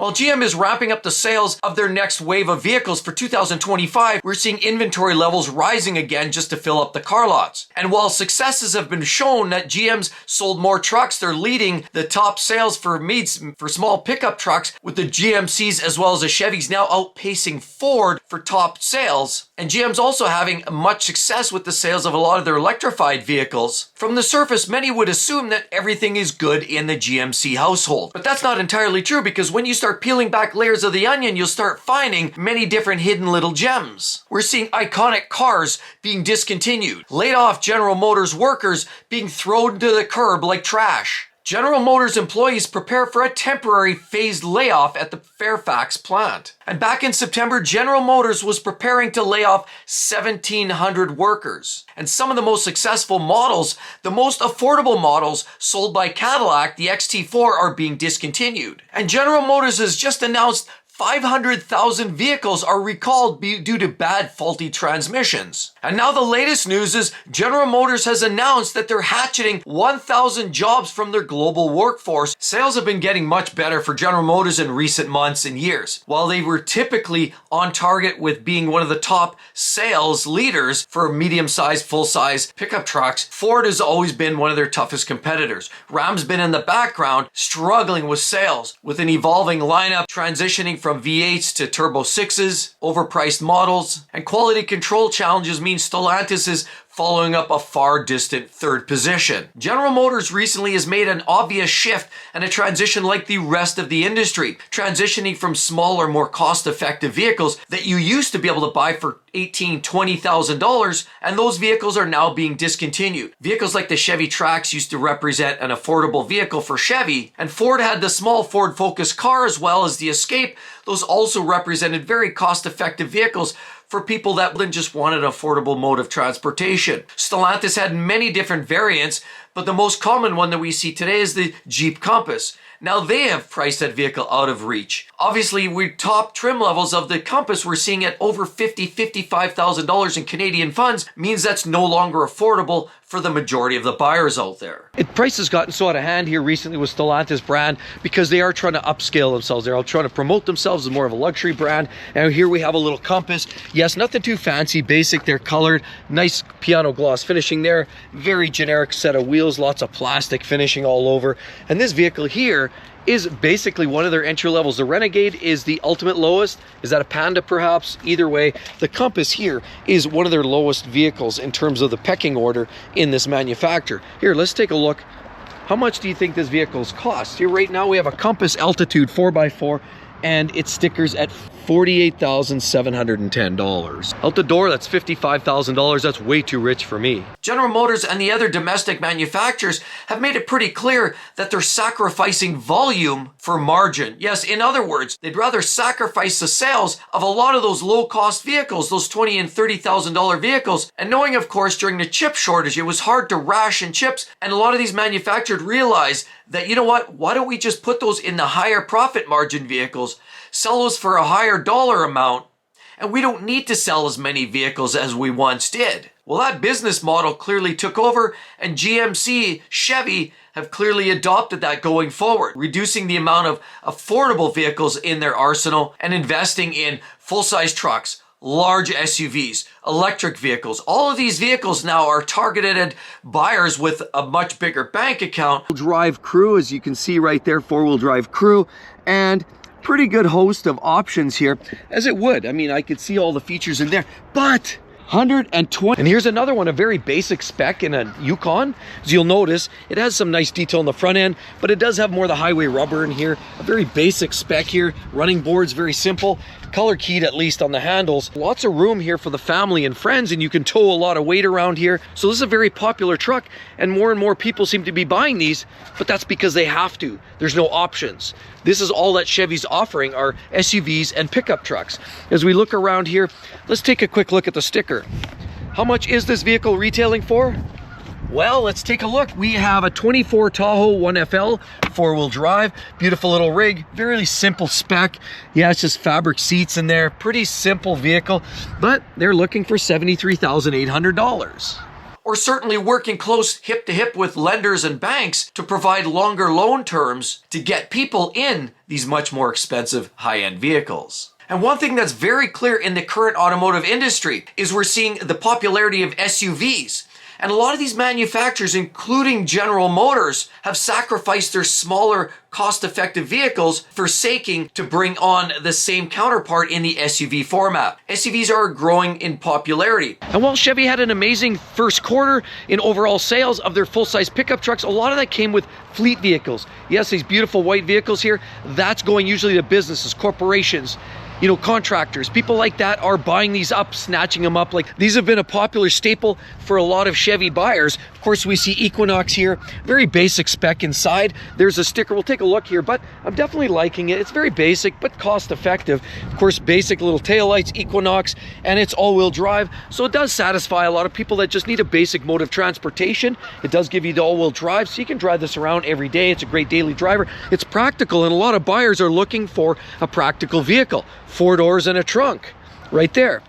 While GM is ramping up the sales of their next wave of vehicles for 2025, we're seeing inventory levels rising again just to fill up the car lots. And while successes have been shown that GM's sold more trucks, they're leading the top sales for small pickup trucks, with the GMCs as well as the Chevys now outpacing Ford for top sales. And GM's also having much success with the sales of a lot of their electrified vehicles. From the surface, many would assume that everything is good in the GMC household. But that's not entirely true, because when you start peeling back layers of the onion, you'll start finding many different hidden little gems. We're seeing iconic cars being discontinued, laid off General Motors workers being thrown to the curb like trash. General Motors employees prepare for a temporary phased layoff at the Fairfax plant. And back in September, General Motors was preparing to lay off 1,700 workers. And some of the most successful models, the most affordable models sold by Cadillac, the XT4, are being discontinued. And General Motors has just announced 500,000 vehicles are recalled due to bad, faulty transmissions. And now the latest news is General Motors has announced that they're hatcheting 1,000 jobs from their global workforce. Sales have been getting much better for General Motors in recent months and years. While they were typically on target with being one of the top sales leaders for medium-sized, full-size pickup trucks, Ford has always been one of their toughest competitors. Ram's been in the background, struggling with sales, with an evolving lineup transitioning from V8s to Turbo 6s, overpriced models, and quality control challenges mean Stellantis is following up a far distant third position. General Motors recently has made an obvious shift and a transition like the rest of the industry, transitioning from smaller, more cost-effective vehicles that you used to be able to buy for $18,000, $20,000, and those vehicles are now being discontinued. Vehicles like the Chevy Trax used to represent an affordable vehicle for Chevy, and Ford had the small Ford Focus car as well as the Escape. Those also represented very cost-effective vehicles for people that just wanted an affordable mode of transportation. Stellantis had many different variants, but the most common one that we see today is the Jeep Compass. Now they have priced that vehicle out of reach. Obviously, with top trim levels of the Compass, we're seeing at over $50,000, $55,000 in Canadian funds, means that's no longer affordable for the majority of the buyers out there. Price has gotten so out of hand here recently with Stellantis brand because they are trying to upscale themselves. They're all trying to promote themselves as more of a luxury brand. And here we have a little Compass. Yes, nothing too fancy, basic. They're colored, nice piano gloss finishing there. Very generic set of wheels, lots of plastic finishing all over. And this vehicle here is basically one of their entry levels. The Renegade is the ultimate lowest. Is that a Panda perhaps? Either way, the Compass here is one of their lowest vehicles in terms of the pecking order in this manufacturer. Here, let's take a look. How much do you think this vehicle's cost? Here right now we have a Compass Altitude 4x4 and its stickers at $48,710. Out the door, that's $55,000. That's way too rich for me. General Motors and the other domestic manufacturers have made it pretty clear that they're sacrificing volume for margin. Yes, in other words, they'd rather sacrifice the sales of a lot of those low-cost vehicles, those $20,000 and $30,000 vehicles. And knowing, of course, during the chip shortage, it was hard to ration chips, and a lot of these manufacturers realized that, you know what, why don't we just put those in the higher profit margin vehicles, sell those for a higher dollar amount, and we don't need to sell as many vehicles as we once did. Well, that business model clearly took over, and GMC, Chevy have clearly adopted that going forward, reducing the amount of affordable vehicles in their arsenal and investing in full-size trucks, large SUVs, electric vehicles. All of these vehicles now are targeted at buyers with a much bigger bank account. Drive Crew, as you can see right there, four-wheel drive Crew, and pretty good host of options here, as it would. I mean, I could see all the features in there, but 120. And here's another one, a very basic spec in a Yukon. As you'll notice, it has some nice detail in the front end, but it does have more of the highway rubber in here. A very basic spec here. Running boards, very simple. Color keyed, at least on the handles. Lots of room here for the family and friends, and you can tow a lot of weight around here. So this is a very popular truck, and more people seem to be buying these, but that's because they have to. There's no options. This is all that Chevy's offering are SUVs and pickup trucks. As we look around here, let's take a quick look at the sticker. How much is this vehicle retailing for? Well, let's take a look. We have a 24 Tahoe 1FL, four-wheel drive, beautiful little rig, very simple spec. Yeah, it's just fabric seats in there, pretty simple vehicle, but they're looking for $73,800. or certainly working close hip to hip with lenders and banks to provide longer loan terms to get people in these much more expensive high-end vehicles. And one thing that's very clear in the current automotive industry is we're seeing the popularity of SUVs. And a lot of these manufacturers, including General Motors, have sacrificed their smaller, cost-effective vehicles, forsaking to bring on the same counterpart in the SUV format. SUVs are growing in popularity. And while Chevy had an amazing first quarter in overall sales of their full-size pickup trucks, a lot of that came with fleet vehicles. Yes, these beautiful white vehicles here, that's going usually to businesses, corporations, you know, contractors, people like that are buying these up, snatching them up. Like, these have been a popular staple for a lot of Chevy buyers. Of course, we see Equinox here, very basic spec inside. There's a sticker, we'll take a look here, but I'm definitely liking it. It's very basic, but cost effective. Of course, basic little taillights, Equinox, and it's all-wheel drive. So it does satisfy a lot of people that just need a basic mode of transportation. It does give you the all-wheel drive, so you can drive this around every day. It's a great daily driver. It's practical, and a lot of buyers are looking for a practical vehicle. 4 doors and a trunk right there.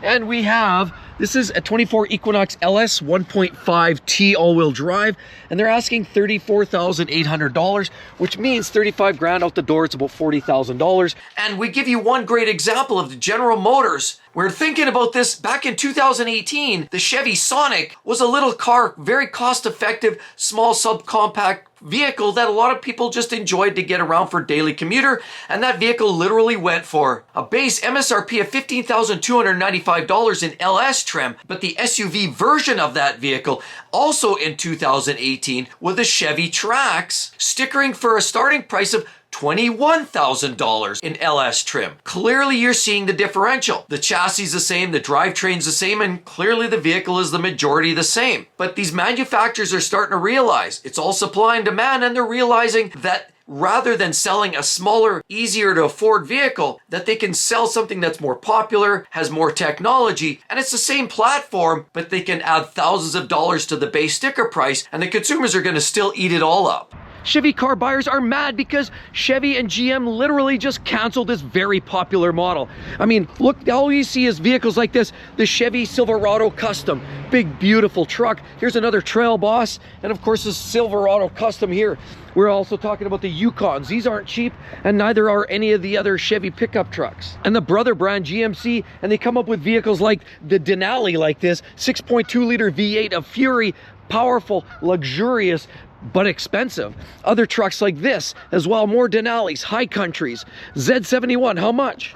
And we have, this is a 24 Equinox LS 1.5T all-wheel drive, and they're asking $34,800, which means 35 grand out the door. It's about $40,000. And we give you one great example of the General Motors. We're thinking about this back in 2018. The Chevy Sonic was a little car, very cost-effective, small subcompact vehicle that a lot of people just enjoyed to get around for daily commuter, and that vehicle literally went for a base MSRP of $15,295 in LS trim, but the SUV version of that vehicle, also in 2018, with a Chevy Trax, stickering for a starting price of $21,000 in LS trim. Clearly you're seeing the differential. The chassis is the same, the drivetrain's the same, and clearly the vehicle is the majority the same. But these manufacturers are starting to realize it's all supply and demand, and they're realizing that rather than selling a smaller, easier to afford vehicle, that they can sell something that's more popular, has more technology, and it's the same platform, but they can add thousands of dollars to the base sticker price, and the consumers are going to still eat it all up. Chevy car buyers are mad because Chevy and GM literally just canceled this very popular model. I mean, look, all you see is vehicles like this, the Chevy Silverado Custom, big, beautiful truck. Here's another Trail Boss, and of course, this Silverado Custom here. We're also talking about the Yukons. These aren't cheap, and neither are any of the other Chevy pickup trucks. And the brother brand, GMC, and they come up with vehicles like the Denali, like this, 6.2 liter V8 of Fury, powerful, luxurious, but expensive. Other trucks like this as well, more Denalis, High Countries, Z71, how much?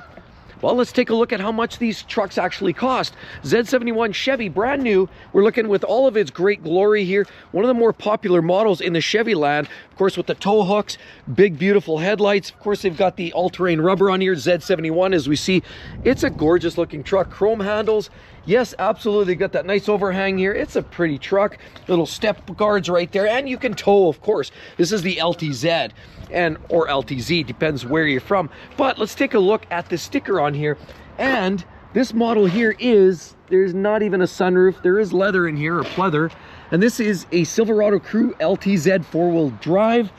Well, let's take a look at how much these trucks actually cost. Z71 Chevy, brand new. We're looking with all of its great glory here. One of the more popular models in the Chevy land, of course, with the tow hooks, big, beautiful headlights. Of course, they've got the all-terrain rubber on here, Z71, as we see. It's a gorgeous looking truck, chrome handles. Yes, absolutely, got that nice overhang here. It's a pretty truck, little step guards right there, and you can tow, of course. This is the LTZ, or LTZ, depends where you're from. But let's take a look at the sticker on here, and this model here there's not even a sunroof. There is leather in here, or pleather, and this is a Silverado Crew LTZ 4-wheel drive,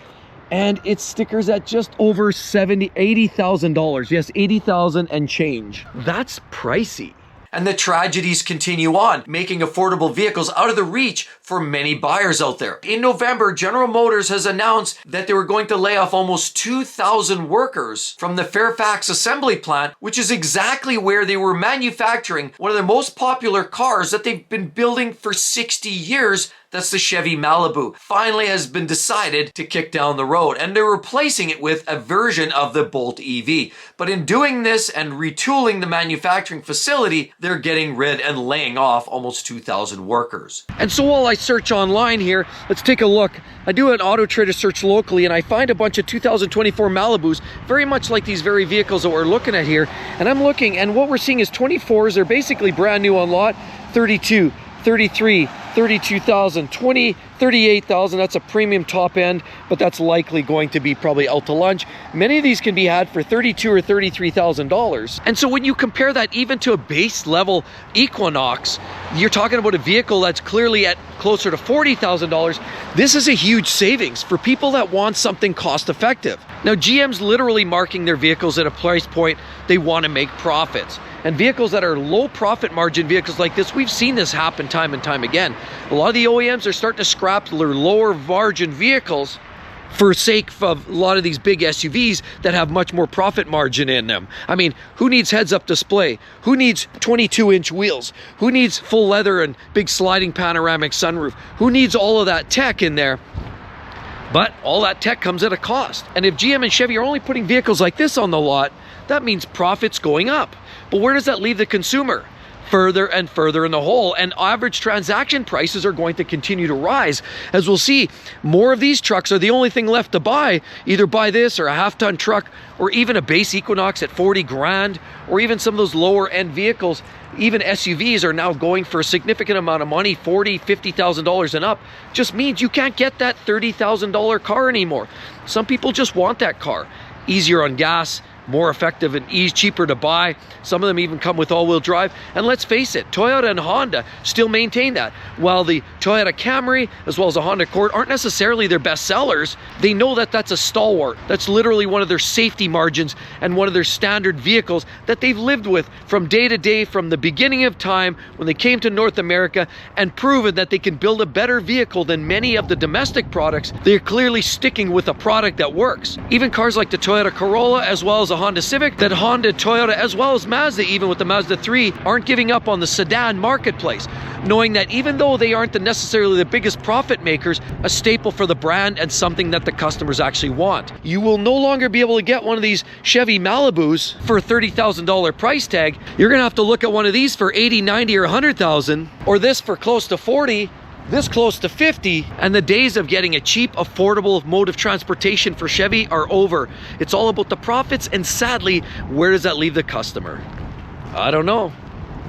and it stickers at just over $80,000. Yes, $80,000 and change. That's pricey. And the tragedies continue on, making affordable vehicles out of the reach for many buyers out there. In November, General Motors has announced that they were going to lay off almost 2,000 workers from the Fairfax assembly plant, which is exactly where they were manufacturing one of the most popular cars that they've been building for 60 years. That's the Chevy Malibu. Finally has been decided to kick down the road, and they're replacing it with a version of the Bolt EV. But in doing this and retooling the manufacturing facility, they're getting rid and laying off almost 2,000 workers. And so while I search online here, let's take a look. I do an Auto Trader search locally, and I find a bunch of 2024 Malibus, very much like these very vehicles that we're looking at here. And I'm looking, and what we're seeing is 24s. They're basically brand new on lot, 32, 33, 32,000, 20, $38,000, that's a premium top end, but that's likely going to be probably out to lunch. Many of these can be had for $32,000 or $33,000. And so when you compare that even to a base level Equinox, you're talking about a vehicle that's clearly at closer to $40,000. This is a huge savings for people that want something cost effective. Now, GM's literally marking their vehicles at a price point they want to make profits. And vehicles that are low profit margin vehicles like this, we've seen this happen time and time again. A lot of the OEMs are starting to scrap their lower margin vehicles for sake of a lot of these big SUVs that have much more profit margin in them. I mean, who needs heads-up display? Who needs 22-inch wheels? Who needs full leather and big sliding panoramic sunroof? Who needs all of that tech in there? But all that tech comes at a cost. And if GM and Chevy are only putting vehicles like this on the lot, that means profits going up. But where does that leave the consumer? Further and further in the hole, and average transaction prices are going to continue to rise. As we'll see, more of these trucks are the only thing left to buy. Either buy this or a half-ton truck, or even a base Equinox at 40 grand, or even some of those lower end vehicles. Even SUVs are now going for a significant amount of money, $40,000, $50,000 and up. Just means you can't get that $30,000 car anymore. Some people just want that car. Easier on gas, more effective and cheaper to buy. Some of them even come with all-wheel drive. And let's face it, Toyota and Honda still maintain that. While the Toyota Camry as well as the Honda Accord aren't necessarily their best sellers, they know that that's a stalwart. That's literally one of their safety margins and one of their standard vehicles that they've lived with from day to day from the beginning of time when they came to North America, and proven that they can build a better vehicle than many of the domestic products. They're clearly sticking with a product that works. Even cars like the Toyota Corolla as well as a Honda Civic, that Honda, Toyota, as well as Mazda, even with the Mazda 3, aren't giving up on the sedan marketplace, knowing that even though they aren't necessarily the biggest profit makers, a staple for the brand and something that the customers actually want. You will no longer be able to get one of these Chevy Malibus for a $30,000 price tag. You're gonna have to look at one of these for 80, 90, or 100,000, or this for close to 40, this close to 50, and the days of getting a cheap, affordable mode of transportation for Chevy are over. It's all about the profits, and sadly, where does that leave the customer? I don't know.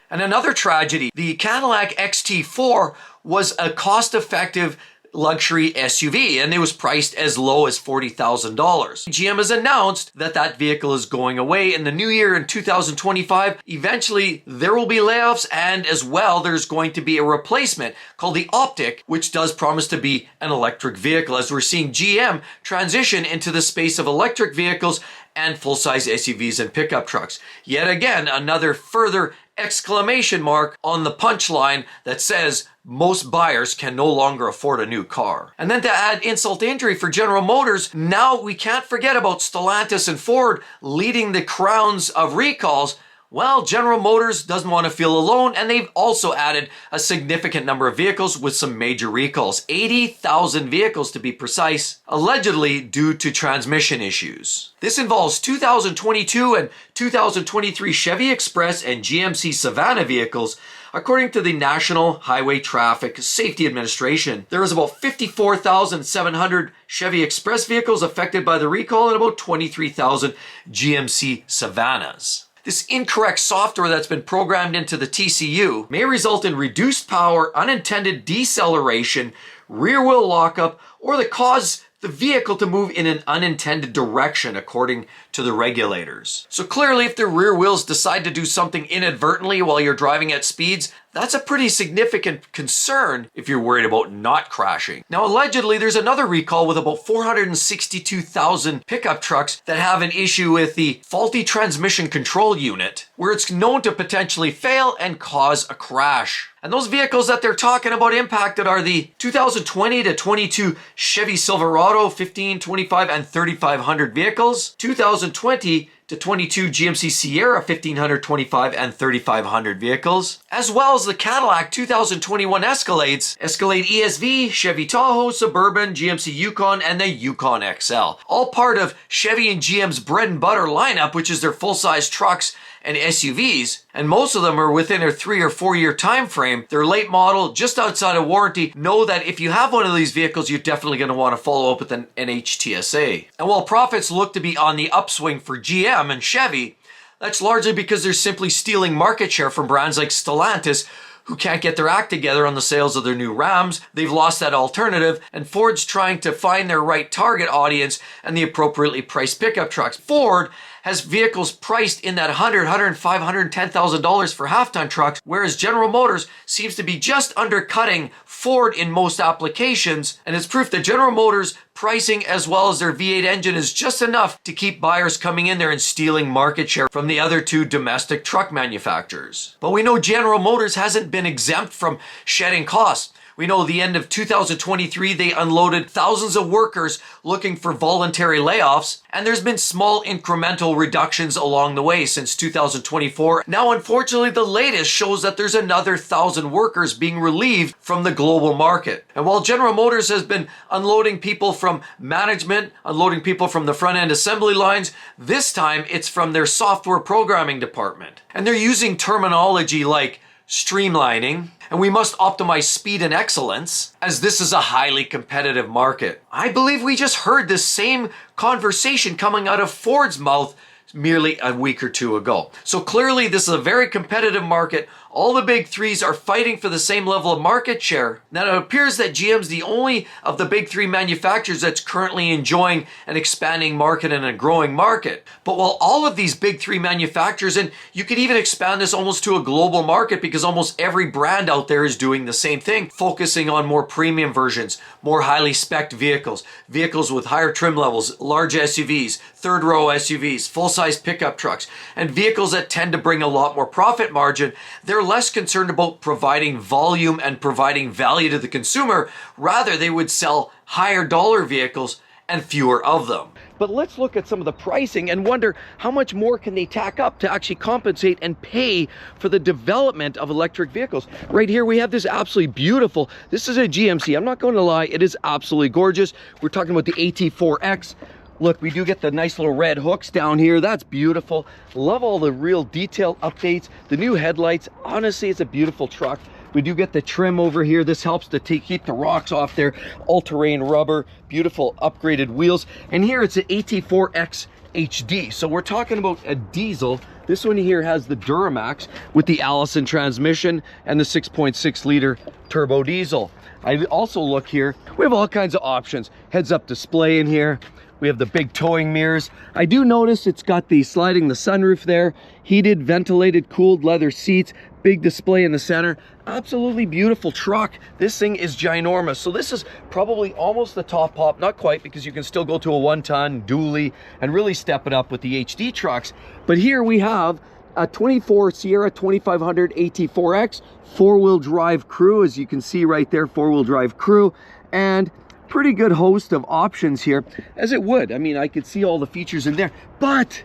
And another tragedy, the Cadillac XT4 was a cost-effective luxury SUV, and it was priced as low as $40,000. GM has announced that that vehicle is going away in the new year in 2025. Eventually, there will be layoffs, and as well, there's going to be a replacement called the Optic, which does promise to be an electric vehicle, as we're seeing GM transition into the space of electric vehicles and full-size SUVs and pickup trucks. Yet again, another further exclamation mark on the punchline that says most buyers can no longer afford a new car. And then to add insult to injury for General Motors, now we can't forget about Stellantis and Ford leading the crowns of recalls. Well, General Motors doesn't want to feel alone, and they've also added a significant number of vehicles with some major recalls. 80,000 vehicles to be precise, allegedly due to transmission issues. This involves 2022 and 2023 Chevy Express and GMC Savannah vehicles. According to the National Highway Traffic Safety Administration, there is about 54,700 Chevy Express vehicles affected by the recall and about 23,000 GMC Savannahs. This incorrect software that's been programmed into the TCU may result in reduced power, unintended deceleration, rear wheel lockup, or cause the vehicle to move in an unintended direction, according to the regulators. So clearly, if the rear wheels decide to do something inadvertently while you're driving at speeds, that's a pretty significant concern if you're worried about not crashing. Now, allegedly, there's another recall with about 462,000 pickup trucks that have an issue with the faulty transmission control unit, where it's known to potentially fail and cause a crash. And those vehicles that they're talking about impacted are the 2020 to 22 Chevy Silverado 15, 25, and 3500 vehicles, 2020 to 22 GMC Sierra 1500, 25, and 3500 vehicles, as well as the Cadillac 2021 Escalades, Escalade ESV, Chevy Tahoe, Suburban, GMC Yukon, and the Yukon XL. All part of Chevy and GM's bread and butter lineup, which is their full-size trucks and SUVs, and most of them are within their 3 or 4 year time frame. They're late model, just outside of warranty. Know that if you have one of these vehicles, you're definitely going to want to follow up with an NHTSA. And while profits look to be on the upswing for GM and Chevy, that's largely because they're simply stealing market share from brands like Stellantis, who can't get their act together on the sales of their new Rams. They've lost that alternative, and Ford's trying to find their right target audience and the appropriately priced pickup trucks. Ford has vehicles priced in that $100,000, $105,000, $110,000 for half-ton trucks, whereas General Motors seems to be just undercutting Ford in most applications, and it's proof that General Motors pricing as well as their V8 engine is just enough to keep buyers coming in there and stealing market share from the other two domestic truck manufacturers. But we know General Motors hasn't been exempt from shedding costs. We know the end of 2023, they unloaded thousands of workers looking for voluntary layoffs, and there's been small incremental reductions along the way since 2024. Now, unfortunately, the latest shows that there's another 1,000 workers being relieved from the global market. And while General Motors has been unloading people from management, unloading people from the front-end assembly lines, this time it's from their software programming department. And they're using terminology like streamlining, and we must optimize speed and excellence, as this is a highly competitive market. I believe we just heard this same conversation coming out of Ford's mouth merely a week or two ago. So clearly this is a very competitive market. All the big threes are fighting for the same level of market share. Now it appears that GM's the only of the big three manufacturers that's currently enjoying an expanding market and a growing market. But while all of these big three manufacturers, and you could even expand this almost to a global market because almost every brand out there is doing the same thing, focusing on more premium versions, more highly spec'd vehicles, vehicles with higher trim levels, large SUVs, third row SUVs, full-size pickup trucks, and vehicles that tend to bring a lot more profit margin. They're less concerned about providing volume and providing value to the consumer. Rather, they would sell higher dollar vehicles and fewer of them. But let's look at some of the pricing and wonder how much more can they tack up to actually compensate and pay for the development of electric vehicles. Right here we have this absolutely beautiful, this is a GMC, I'm not going to lie, it is absolutely gorgeous. We're talking about the AT4X. Look, we do get the nice little red hooks down here. That's beautiful. Love all the real detail updates. The new headlights. Honestly, it's a beautiful truck. We do get the trim over here. This helps to keep the rocks off there. All-terrain rubber. Beautiful upgraded wheels. And here it's an AT4X HD. So we're talking about a diesel. This one here has the Duramax with the Allison transmission and the 6.6 liter turbo diesel. I also look here. We have all kinds of options. Heads-up display in here. We have the big towing mirrors. I do notice it's got the sliding the sunroof there, heated, ventilated, cooled leather seats, big display in the center. Absolutely beautiful truck. This thing is ginormous. So this is probably almost the top pop, not quite, because you can still go to a 1-ton dually and really step it up with the HD trucks. But here we have a 24 Sierra 2500 AT4X, four-wheel drive crew, as you can see right there, four-wheel drive crew, and pretty good host of options here, as it would. I mean, I could see all the features in there, but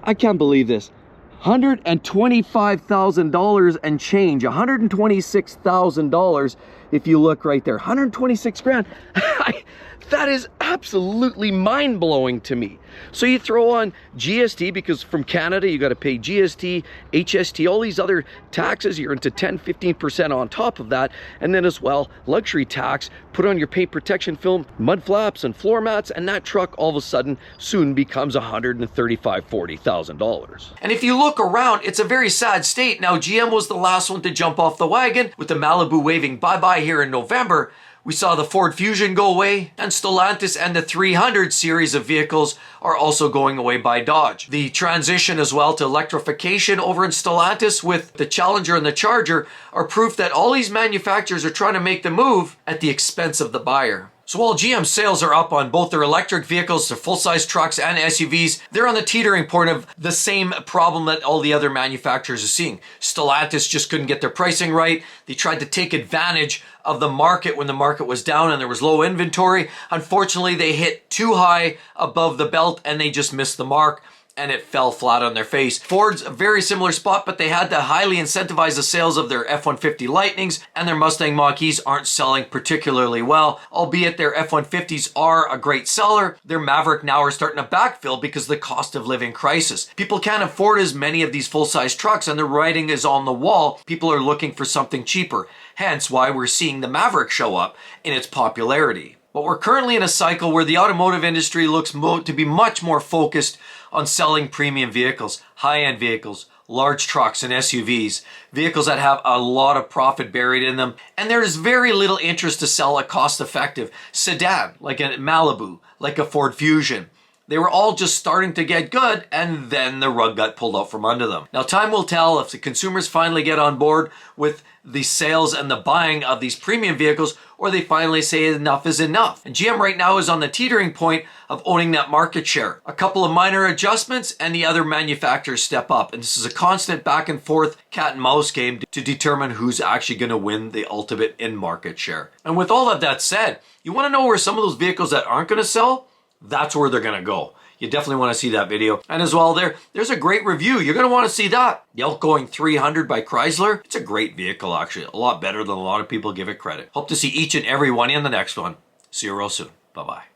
I can't believe this. $125,000 and change, $126,000 if you look right there, 126 grand. That is absolutely mind-blowing to me. So you throw on GST, because from Canada you got to pay GST, HST, all these other taxes. You're into 10-15% on top of that, and then as well luxury tax. Put on your paint protection film, mud flaps and floor mats, and that truck all of a sudden soon becomes $135,000-$40,000. And if you look around, it's a very sad state. Now GM was the last one to jump off the wagon with the Malibu waving bye-bye here in November. We saw the Ford Fusion go away, and Stellantis and the 300 series of vehicles are also going away by Dodge. The transition as well to electrification over in Stellantis with the Challenger and the Charger are proof that all these manufacturers are trying to make the move at the expense of the buyer. So while GM sales are up on both their electric vehicles, their full-size trucks and SUVs, they're on the teetering point of the same problem that all the other manufacturers are seeing. Stellantis just couldn't get their pricing right. They tried to take advantage of the market when the market was down and there was low inventory. Unfortunately, they hit too high above the belt and they just missed the mark, and it fell flat on their face. Ford's a very similar spot, but they had to highly incentivize the sales of their F-150 Lightnings, and their Mustang Mach-E's aren't selling particularly well, albeit their F-150s are a great seller. Their Maverick now are starting to backfill because of the cost of living crisis. People can't afford as many of these full-size trucks, and the writing is on the wall. People are looking for something cheaper, hence why we're seeing the Maverick show up in its popularity. But we're currently in a cycle where the automotive industry looks to be much more focused on selling premium vehicles, high-end vehicles, large trucks and SUVs, vehicles that have a lot of profit buried in them, and there is very little interest to sell a cost-effective sedan like a Malibu, like a Ford Fusion. They were all just starting to get good, and then the rug got pulled out from under them. Now, time will tell if the consumers finally get on board with the sales and the buying of these premium vehicles, or they finally say enough is enough. And GM right now is on the teetering point of owning that market share. A couple of minor adjustments and the other manufacturers step up. And this is a constant back and forth cat and mouse game to determine who's actually going to win the ultimate in market share. And with all of that said, you want to know where some of those vehicles that aren't going to sell? That's where they're going to go. You definitely want to see that video. And as well, there's a great review. You're going to want to see that. The Outgoing 300 by Chrysler. It's a great vehicle, actually. A lot better than a lot of people give it credit. Hope to see each and every one in the next one. See you real soon. Bye-bye.